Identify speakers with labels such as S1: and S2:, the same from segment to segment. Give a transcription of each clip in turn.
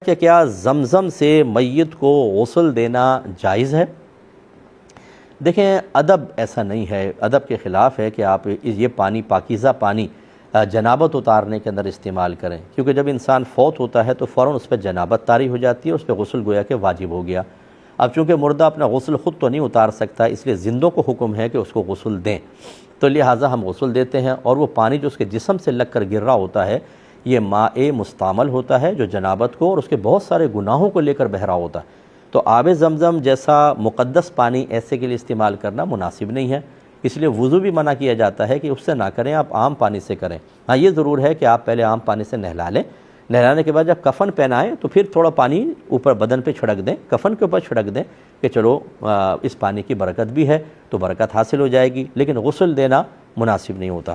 S1: کہ کیا زمزم سے میت کو غسل دینا جائز ہے؟ دیکھیں، ادب ایسا نہیں ہے، ادب کے خلاف ہے کہ آپ یہ پانی، پاکیزہ پانی جنابت اتارنے کے اندر استعمال کریں، کیونکہ جب انسان فوت ہوتا ہے تو فوراً اس پہ جنابت طاری ہو جاتی ہے، اس پہ غسل گویا کہ واجب ہو گیا۔ اب چونکہ مردہ اپنا غسل خود تو نہیں اتار سکتا، اس لیے زندوں کو حکم ہے کہ اس کو غسل دیں، تو لہٰذا ہم غسل دیتے ہیں، اور وہ پانی جو اس کے جسم سے لگ کر گر رہا ہوتا ہے یہ ماء مستعمل ہوتا ہے، جو جنابت کو اور اس کے بہت سارے گناہوں کو لے کر بہہ رہا ہوتا ہے۔ تو آب زمزم جیسا مقدس پانی ایسے کے لیے استعمال کرنا مناسب نہیں ہے، اس لیے وضو بھی منع کیا جاتا ہے کہ اس سے نہ کریں، آپ عام پانی سے کریں۔ ہاں، یہ ضرور ہے کہ آپ پہلے عام پانی سے نہلا لیں، نہلانے کے بعد جب کفن پہنائیں تو پھر تھوڑا پانی اوپر بدن پہ چھڑک دیں، کفن کے اوپر چھڑک دیں کہ چلو اس پانی کی برکت بھی ہے تو برکت حاصل ہو جائے گی، لیکن غسل دینا مناسب نہیں ہوتا۔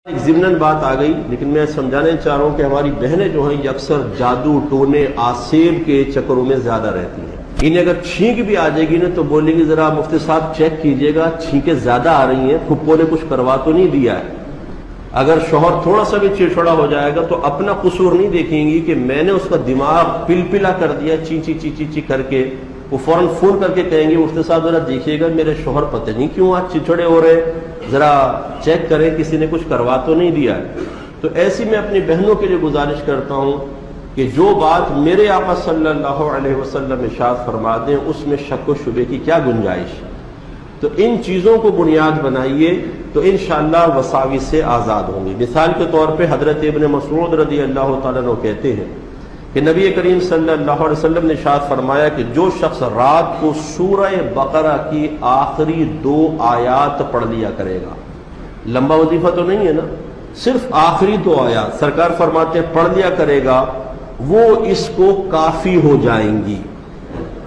S2: ایک ضمناً بات آ گئی، لیکن میں سمجھانا چاہ رہا ہوں کہ ہماری بہنیں جو ہیں یہ اکثر جادو ٹونے آسیب کے چکروں میں زیادہ رہتی ہیں۔ انہیں اگر چھینک بھی آ جائے گی نا تو بولیں گی ذرا مفتی صاحب چیک کیجئے گا، چھینکیں زیادہ آ رہی ہیں، پھپھو نے کچھ کروا تو نہیں دیا ہے۔ اگر شوہر تھوڑا سا بھی چڑچڑا ہو جائے گا تو اپنا قصور نہیں دیکھیں گی کہ میں نے اس کا دماغ پلپلا کر دیا، چی چی چی چی چی کر کے، وہ فوراً فون کر کے کہیں گے مفتی صاحب ذرا دیکھیے گا میرے شوہر پتہ نہیں کیوں آج چڑچڑے ہو رہے، ذرا چیک کریں کسی نے کچھ کروا تو نہیں دیا ہے۔ تو ایسی میں اپنی بہنوں کے لیے گزارش کرتا ہوں کہ جو بات میرے آقا صلی اللہ علیہ وسلم ارشاد فرما دیں اس میں شک و شبے کی کیا گنجائش ہے، تو ان چیزوں کو بنیاد بنائیے تو انشاءاللہ وساوس سے آزاد ہوں گے۔ مثال کے طور پہ حضرت ابن مسعود رضی اللہ تعالیٰ عنہ کہتے ہیں کہ نبی کریم صلی اللہ علیہ وسلم نے ارشاد فرمایا کہ جو شخص رات کو سورہ بقرہ کی آخری 2 آیات پڑھ لیا کرے گا، لمبا وظیفہ تو نہیں ہے نا، صرف آخری 2 آیات سرکار فرماتے ہیں پڑھ لیا کرے گا، وہ اس کو کافی ہو جائیں گی۔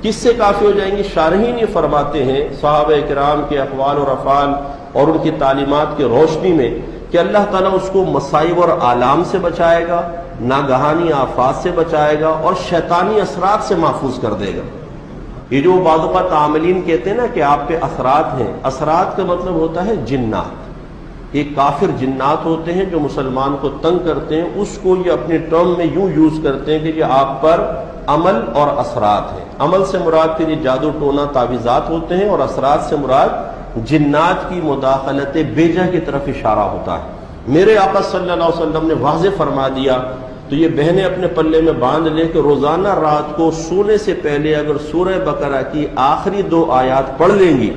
S2: کس سے کافی ہو جائیں گی؟ شارحین یہ فرماتے ہیں صحابہ کرام کے اقوال اور افعال اور ان کی تعلیمات کے روشنی میں کہ اللہ تعالیٰ اس کو مصائب اور آلام سے بچائے گا، ناگہانی آفات سے بچائے گا، اور شیطانی اثرات سے محفوظ کر دے گا۔ یہ جو بعض اوقات عاملین کہتے ہیں نا کہ آپ پہ اثرات ہیں، اثرات کا مطلب ہوتا ہے جنات۔ ایک کافر جنات ہوتے ہیں جو مسلمان کو تنگ کرتے ہیں، اس کو یہ اپنے ٹرم میں یوں یوز کرتے ہیں کہ یہ آپ پر عمل اور اثرات ہیں۔ عمل سے مراد کے لیے جادو ٹونا تعویذات ہوتے ہیں، اور اثرات سے مراد جنات کی مداخلت بیجا کی طرف اشارہ ہوتا ہے۔ میرے آقا صلی اللہ علیہ وسلم نے واضح فرما دیا، تو یہ بہنیں اپنے پلے میں باندھ لیں کہ روزانہ رات کو سونے سے پہلے اگر سورہ بقرہ کی آخری 2 آیات پڑھ لیں گی،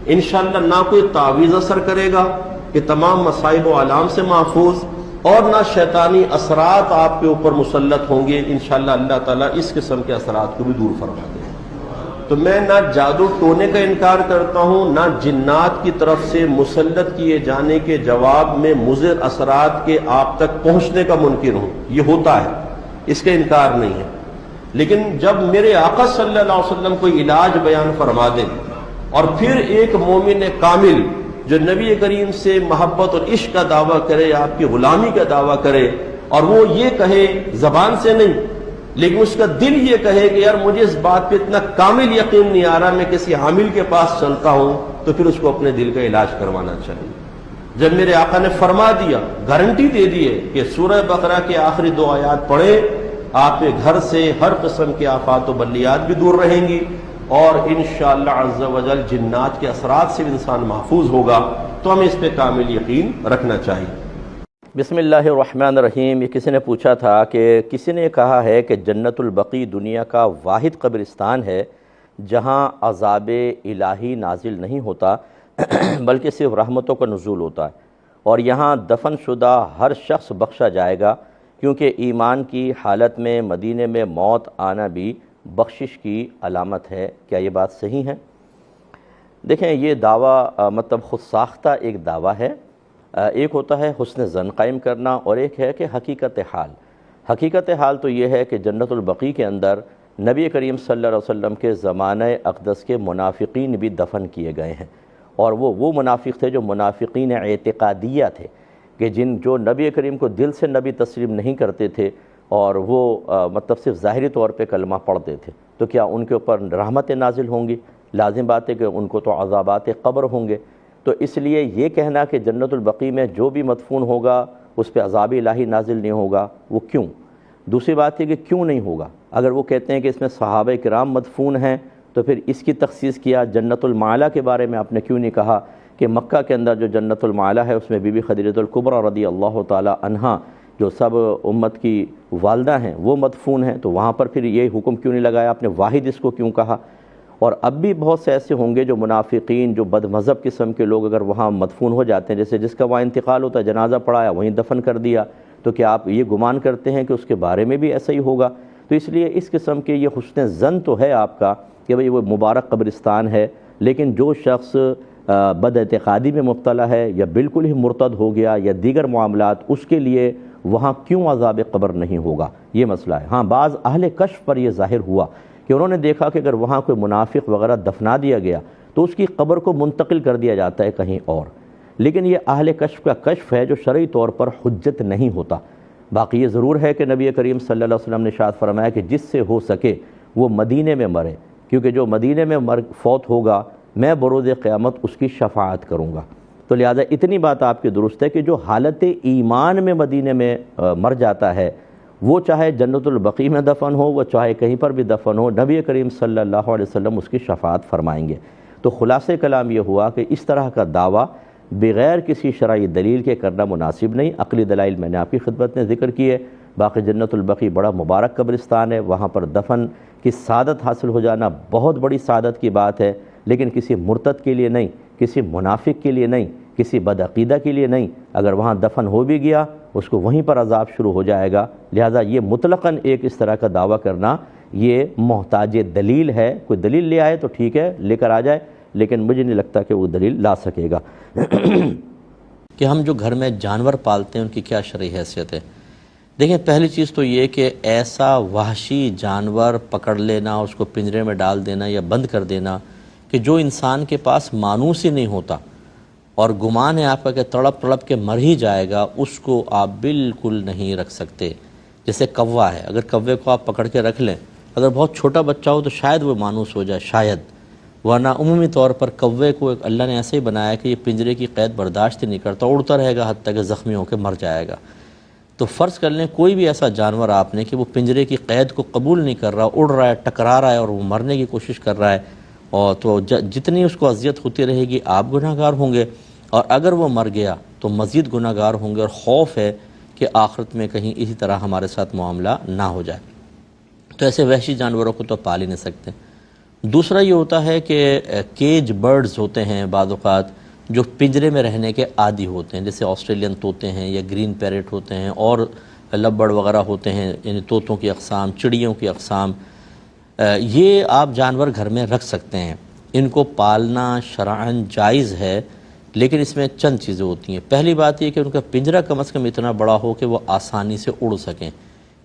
S2: انشاءاللہ نہ کوئی تعویذ اثر کرے گا کہ تمام مصائب و آلام سے محفوظ، اور نہ شیطانی اثرات آپ کے اوپر مسلط ہوں گے۔ انشاءاللہ اللہ تعالیٰ اس قسم کے اثرات کو بھی دور فرما دے۔ تو میں نہ جادو ٹونے کا انکار کرتا ہوں، نہ جنات کی طرف سے مسلط کیے جانے کے جواب میں مضر اثرات کے آپ تک پہنچنے کا منکر ہوں، یہ ہوتا ہے، اس کا انکار نہیں ہے۔ لیکن جب میرے آقا صلی اللہ علیہ وسلم کوئی علاج بیان فرما دیں، اور پھر ایک مومن کامل جو نبی کریم سے محبت اور عشق کا دعویٰ کرے، آپ کی غلامی کا دعویٰ کرے، اور وہ یہ کہے زبان سے نہیں لیکن اس کا دل یہ کہے کہ یار مجھے اس بات پہ اتنا کامل یقین نہیں آ رہا، میں کسی عامل کے پاس چلتا ہوں، تو پھر اس کو اپنے دل کا علاج کروانا چاہیے۔ جب میرے آقا نے فرما دیا، گارنٹی دے دی ہے کہ سورہ بقرہ کے آخری 2 آیات پڑھے، آپ کے گھر سے ہر قسم کے آفات و بلیات بھی دور رہیں گی، اور انشاءاللہ عز و جل جنات کے اثرات سے انسان محفوظ ہوگا، تو ہمیں اس پہ کامل یقین رکھنا چاہیے۔
S1: بسم اللہ الرحمن الرحیم۔ یہ کسی نے پوچھا تھا کہ کسی نے کہا ہے کہ جنت البقیع دنیا کا واحد قبرستان ہے جہاں عذاب الہی نازل نہیں ہوتا بلکہ صرف رحمتوں کا نزول ہوتا ہے، اور یہاں دفن شدہ ہر شخص بخشا جائے گا، کیونکہ ایمان کی حالت میں مدینے میں موت آنا بھی بخشش کی علامت ہے۔ کیا یہ بات صحیح ہے؟ دیکھیں، یہ دعویٰ مطلب خود ساختہ ایک دعویٰ ہے۔ ایک ہوتا ہے حسن ظن قائم کرنا، اور ایک ہے کہ حقیقت حال۔ حقیقت حال تو یہ ہے کہ جنت البقیع کے اندر نبی کریم صلی اللہ علیہ وسلم کے زمانہ اقدس کے منافقین بھی دفن کیے گئے ہیں، اور وہ منافق تھے جو منافقین اعتقادیہ تھے، کہ جو نبی کریم کو دل سے نبی تسلیم نہیں کرتے تھے، اور وہ مطلب صرف ظاہری طور پہ کلمہ پڑھتے تھے، تو کیا ان کے اوپر رحمتیں نازل ہوں گی؟ لازم بات ہے کہ ان کو تو عذابات قبر ہوں گے۔ تو اس لیے یہ کہنا کہ جنت البقیع میں جو بھی مدفون ہوگا اس پہ عذاب الہی نازل نہیں ہوگا، وہ کیوں؟ دوسری بات ہے کہ کیوں نہیں ہوگا؟ اگر وہ کہتے ہیں کہ اس میں صحابہ کرام مدفون ہیں تو پھر اس کی تخصیص کیا، جنت المعلا کے بارے میں آپ نے کیوں نہیں کہا کہ مکہ کے اندر جو جنت المعلا ہے اس میں بی بی خدیجہ الکبریٰ رضی اللہ تعالی عنہا جو سب امت کی والدہ ہیں وہ مدفون ہیں، تو وہاں پر پھر یہ حکم کیوں نہیں لگایا آپ نے؟ واحد اس کو کیوں کہا؟ اور اب بھی بہت سے ایسے ہوں گے جو منافقین، جو بد مذہب قسم کے لوگ اگر وہاں مدفون ہو جاتے ہیں، جیسے جس کا وہاں انتقال ہوتا ہے، جنازہ پڑھایا وہیں دفن کر دیا، تو کیا آپ یہ گمان کرتے ہیں کہ اس کے بارے میں بھی ایسا ہی ہوگا؟ تو اس لیے اس قسم کے یہ حسن ظن تو ہے آپ کا کہ بھئی وہ مبارک قبرستان ہے، لیکن جو شخص بد اعتقادی میں مبتلا ہے یا بالکل ہی مرتد ہو گیا یا دیگر معاملات، اس کے لیے وہاں کیوں عذاب قبر نہیں ہوگا، یہ مسئلہ ہے۔ ہاں بعض اہل کشف پر یہ ظاہر ہوا کہ انہوں نے دیکھا کہ اگر وہاں کوئی منافق وغیرہ دفنا دیا گیا تو اس کی قبر کو منتقل کر دیا جاتا ہے کہیں اور، لیکن یہ اہل کشف کا کشف ہے جو شرعی طور پر حجت نہیں ہوتا۔ باقی یہ ضرور ہے کہ نبی کریم صلی اللہ علیہ وسلم نے ارشاد فرمایا کہ جس سے ہو سکے وہ مدینے میں مرے، کیونکہ جو مدینے میں فوت ہوگا میں بروز قیامت اس کی شفاعت کروں گا۔ تو لہٰذا اتنی بات آپ کی درست ہے کہ جو حالت ایمان میں مدینے میں مر جاتا ہے، وہ چاہے جنت البقیع میں دفن ہو، وہ چاہے کہیں پر بھی دفن ہو، نبی کریم صلی اللہ علیہ وسلم اس کی شفاعت فرمائیں گے۔ تو خلاصہ کلام یہ ہوا کہ اس طرح کا دعویٰ بغیر کسی شرعی دلیل کے کرنا مناسب نہیں۔ عقلی دلائل میں نے آپ کی خدمت میں ذکر کی ہے۔ باقی جنت البقیع بڑا مبارک قبرستان ہے، وہاں پر دفن کی سعادت حاصل ہو جانا بہت بڑی سعادت کی بات ہے، لیکن کسی مرتد کے لیے نہیں، کسی منافق کے لیے نہیں، کسی بدعقیدہ کے لیے نہیں۔ اگر وہاں دفن ہو بھی گیا اس کو وہیں پر عذاب شروع ہو جائے گا۔ لہٰذا یہ مطلقاً ایک اس طرح کا دعویٰ کرنا یہ محتاج دلیل ہے۔ کوئی دلیل لے آئے تو ٹھیک ہے، لے کر آ جائے، لیکن مجھے نہیں لگتا کہ وہ دلیل لا سکے گا۔ کہ ہم جو گھر میں جانور پالتے ہیں ان کی کیا شرعی حیثیت ہے؟ دیکھیں، پہلی چیز تو یہ کہ ایسا وحشی جانور پکڑ لینا، اس کو پنجرے میں ڈال دینا یا بند کر دینا کہ جو انسان کے پاس مانوس ہی نہیں ہوتا اور گمان ہے آپ کا کہ تڑپ تڑپ کے مر ہی جائے گا، اس کو آپ بالکل نہیں رکھ سکتے۔ جیسے کوا ہے، اگر کوے کو آپ پکڑ کے رکھ لیں، اگر بہت چھوٹا بچہ ہو تو شاید وہ مانوس ہو جائے، شاید، ورنہ عمومی طور پر کوے کو اللہ نے ایسے ہی بنایا کہ یہ پنجرے کی قید برداشت ہی نہیں کرتا، اڑتا رہے گا حتیٰ کہ زخمی ہو کے مر جائے گا۔ تو فرض کر لیں کوئی بھی ایسا جانور آپ نے کہ وہ پنجرے کی قید کو قبول نہیں کر رہا، اڑ رہا ہے، ٹکرا رہا ہے اور وہ مرنے کی کوشش کر رہا ہے، اور تو جتنی اس کو اذیت ہوتی رہے گی آپ گناہ گار ہوں گے، اور اگر وہ مر گیا تو مزید گناہ گار ہوں گے، اور خوف ہے کہ آخرت میں کہیں اسی طرح ہمارے ساتھ معاملہ نہ ہو جائے۔ تو ایسے وحشی جانوروں کو تو پال ہی نہیں سکتے۔ دوسرا یہ ہوتا ہے کہ کیج برڈز ہوتے ہیں بعض اوقات جو پنجرے میں رہنے کے عادی ہوتے ہیں، جیسے آسٹریلین طوطے ہیں یا گرین پیرٹ ہوتے ہیں اور لبڑ وغیرہ ہوتے ہیں، یعنی طوطوں کی اقسام، چڑیوں کی اقسام، یہ آپ جانور گھر میں رکھ سکتے ہیں۔ ان کو پالنا شرعاً جائز ہے، لیکن اس میں چند چیزیں ہوتی ہیں۔ پہلی بات یہ کہ ان کا پنجرہ کم از کم اتنا بڑا ہو کہ وہ آسانی سے اڑ سکیں،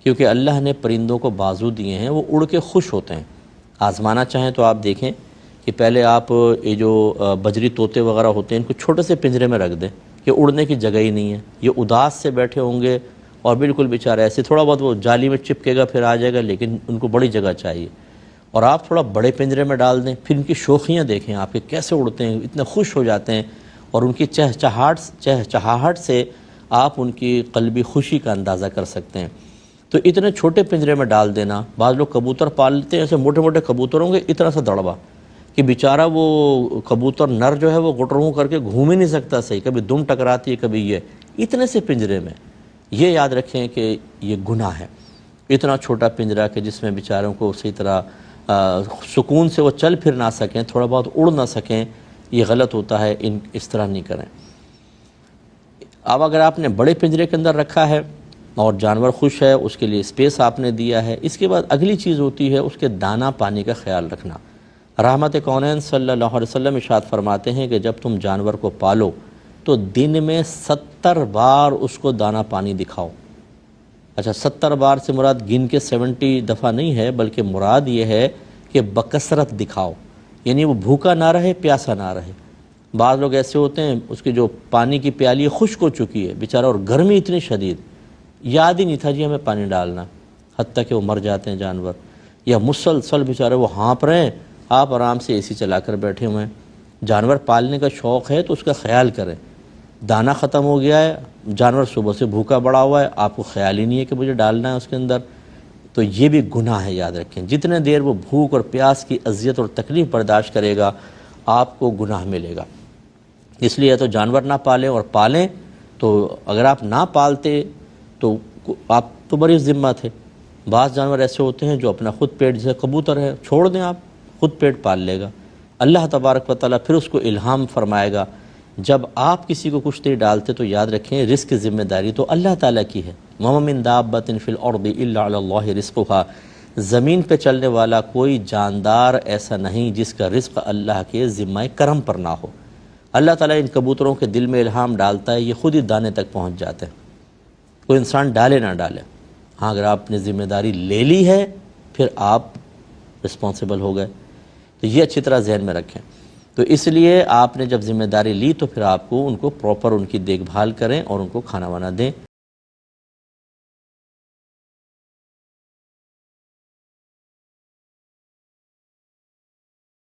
S1: کیونکہ اللہ نے پرندوں کو بازو دیے ہیں، وہ اڑ کے خوش ہوتے ہیں۔ آزمانا چاہیں تو آپ دیکھیں کہ پہلے آپ یہ جو بجری طوطے وغیرہ ہوتے ہیں ان کو چھوٹے سے پنجرے میں رکھ دیں کہ اڑنے کی جگہ ہی نہیں ہے، یہ اداس سے بیٹھے ہوں گے اور بالکل بیچارے ایسے تھوڑا بہت وہ جالی میں چپکے گا پھر آ جائے گا، لیکن ان کو بڑی جگہ چاہیے۔ اور آپ تھوڑا بڑے پنجرے میں ڈال دیں، پھر ان کی شوخیاں دیکھیں آپ کے کیسے اڑتے ہیں، اتنے خوش ہو جاتے ہیں، اور ان کی چہچہاہٹ سے آپ ان کی قلبی خوشی کا اندازہ کر سکتے ہیں۔ تو اتنے چھوٹے پنجرے میں ڈال دینا، بعض لوگ کبوتر پالتے ہیں، ایسے موٹے موٹے کبوتر ہوں گے اتنا سا دڑبا کہ بیچارہ وہ کبوتر نر جو ہے وہ گٹروں کر کے گھوم ہی نہیں سکتا صحیح، کبھی دم ٹکراتی ہے کبھی یہ، اتنے سے پنجرے میں۔ یہ یاد رکھیں کہ یہ گناہ ہے، اتنا چھوٹا پنجرہ کہ جس میں بیچاروں کو اسی طرح سکون سے وہ چل پھر نہ سکیں، تھوڑا بہت اڑ نہ سکیں، یہ غلط ہوتا ہے، اس طرح نہیں کریں۔ اب اگر آپ نے بڑے پنجرے کے اندر رکھا ہے اور جانور خوش ہے، اس کے لیے اسپیس آپ نے دیا ہے، اس کے بعد اگلی چیز ہوتی ہے اس کے دانہ پانی کا خیال رکھنا۔ رحمت کونین صلی اللہ علیہ وسلم ارشاد فرماتے ہیں کہ جب تم جانور کو پالو تو دن میں 70 بار اس کو دانہ پانی دکھاؤ۔ اچھا، 70 بار سے مراد گن کے 70 دفعہ نہیں ہے، بلکہ مراد یہ ہے کہ بکثرت دکھاؤ، یعنی وہ بھوکا نہ رہے، پیاسا نہ رہے۔ بعض لوگ ایسے ہوتے ہیں اس کی جو پانی کی پیالی خشک ہو چکی ہے بیچارہ، اور گرمی اتنی شدید، یاد ہی نہیں تھا جی ہمیں پانی ڈالنا، حتیٰ کہ وہ مر جاتے ہیں جانور، یا مسلسل بیچارے وہ ہانپ رہے ہیں، آپ آرام سے اے سی چلا کر بیٹھے ہوئے ہیں۔ جانور پالنے کا شوق ہے تو اس کا خیال کریں، دانہ ختم ہو گیا ہے، جانور صبح سے بھوکا بڑا ہوا ہے، آپ کو خیال ہی نہیں ہے کہ مجھے ڈالنا ہے اس کے اندر، تو یہ بھی گناہ ہے، یاد رکھیں۔ جتنے دیر وہ بھوک اور پیاس کی اذیت اور تکلیف برداشت کرے گا آپ کو گناہ ملے گا۔ اس لیے تو جانور نہ پالیں، اور پالیں تو اگر آپ نہ پالتے تو آپ تو بڑی ذمہ تھے۔ بعض جانور ایسے ہوتے ہیں جو اپنا خود پیٹ، جیسے کبوتر ہے، چھوڑ دیں آپ، خود پیٹ پال لے گا۔ اللہ تبارک و تعالیٰ پھر اس کو الہام فرمائے گا۔ جب آپ کسی کو کچھ نہیں ڈالتے تو یاد رکھیں رزق کی ذمہ داری تو اللہ تعالیٰ کی ہے۔ وَمَا مِن دَابَّةٍ فِي الْأَرْضِ إِلَّا عَلَى اللَّهِ رِزْقُهَا، زمین پہ چلنے والا کوئی جاندار ایسا نہیں جس کا رزق اللہ کے ذمہ کرم پر نہ ہو۔ اللہ تعالیٰ ان کبوتروں کے دل میں الہام ڈالتا ہے، یہ خود ہی دانے تک پہنچ جاتے ہیں، کوئی انسان ڈالے نہ ڈالے۔ ہاں اگر آپ نے ذمہ داری لے لی ہے پھر آپ رسپانسیبل ہو گئے، تو یہ اچھی طرح ذہن میں رکھیں۔ تو اس لیے آپ نے جب ذمہ داری لی تو پھر آپ کو ان کو پراپر ان کی دیکھ بھال کریں اور ان کو کھانا وانا دیں۔